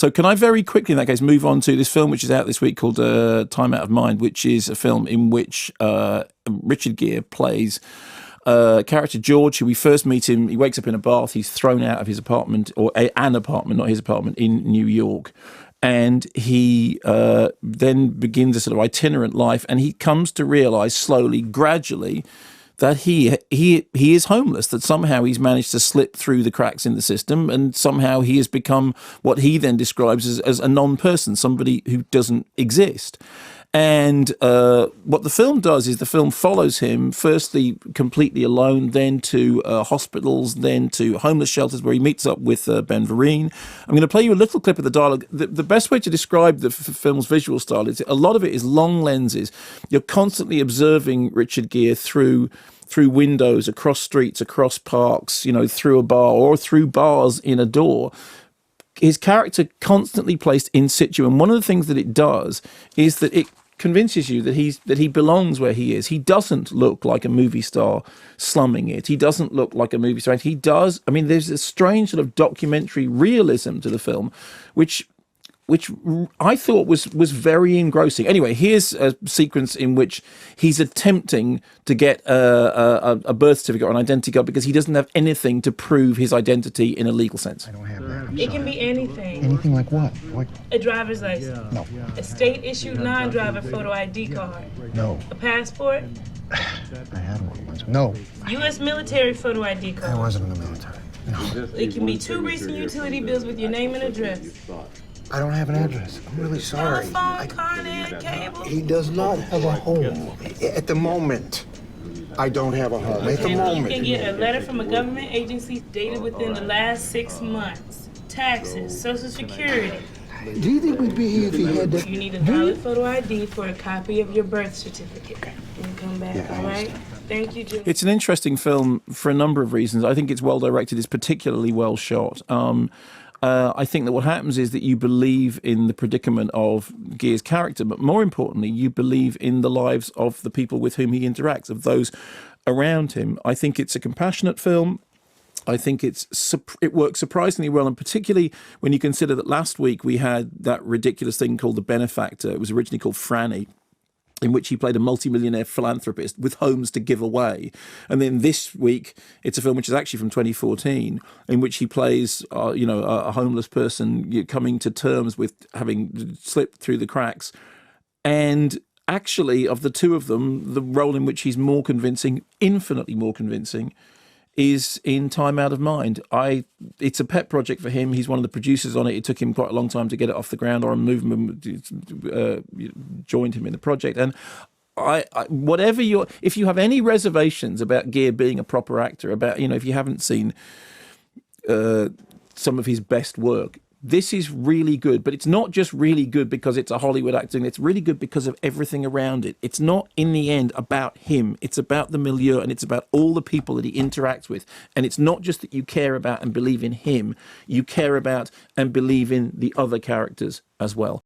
So can I very quickly, in that case, move on to this film which is out this week called Time Out of Mind, which is a film in which Richard Gere plays character George, who we first meet him. He wakes up in a bath. He's thrown out of his apartment, or an apartment, not his apartment, in New York. And he then begins a sort of itinerant life, and he comes to realise slowly, gradually, that he is homeless, that somehow he's managed to slip through the cracks in the system, and somehow he has become what he then describes as a non-person, somebody who doesn't exist. And what the film does is the film follows him, firstly completely alone, then to hospitals, then to homeless shelters where he meets up with Ben Vereen. I'm going to play you a little clip of the dialogue. The best way to describe the film's visual style is a lot of it is long lenses. You're constantly observing Richard Gere through windows, across streets, across parks, through a bar or through bars in a door. His character constantly placed in situ, and one of the things that it does is that it convinces you that he belongs where he is. He doesn't look like a movie star slumming it. He doesn't look like a movie star. He does. I mean, there's a strange sort of documentary realism to the film, which I thought was very engrossing. Anyway, here's a sequence in which he's attempting to get a birth certificate or an identity card because he doesn't have anything to prove his identity in a legal sense. I don't have that. It can be anything. Anything like what? A driver's license. No. A state-issued non-driver photo ID card. No. A passport. I had one once. No. U.S. military photo ID I card. wasn't in the military. No. It can be 2 recent utility bills with your name and address. I don't have an address. I'm really sorry. Telephone, Con Ed, cable. He does not have a home. At the moment, I don't have a home. At the You moment. can get a letter from a government agency dated within the last 6 months. Taxes, Social Security. Do you think we'd be here if he had that? You need a valid photo ID for a copy of your birth certificate. And come back, Yeah, I all right? understand. Thank you, Jim. It's an interesting film for a number of reasons. I think it's well directed. It's particularly well shot. I think that what happens is that you believe in the predicament of Gere's character, but more importantly, you believe in the lives of the people with whom he interacts, of those around him. I think it's a compassionate film. I think it works surprisingly well, and particularly when you consider that last week we had that ridiculous thing called The Benefactor. It was originally called Franny, in which he played a multimillionaire philanthropist with homes to give away. And then this week, it's a film which is actually from 2014, in which he plays, a homeless person coming to terms with having slipped through the cracks. And actually, of the two of them, the role in which he's more convincing, infinitely more convincing, is in Time Out of Mind. It's a pet project for him. He's one of the producers on it. It took him quite a long time to get it off the ground. Or a movement joined him in the project. And if you have any reservations about Gere being a proper actor, about if you haven't seen some of his best work, this is really good. But it's not just really good because it's a Hollywood actor. It's really good because of everything around it. It's not, in the end, about him. It's about the milieu, and it's about all the people that he interacts with. And it's not just that you care about and believe in him. You care about and believe in the other characters as well.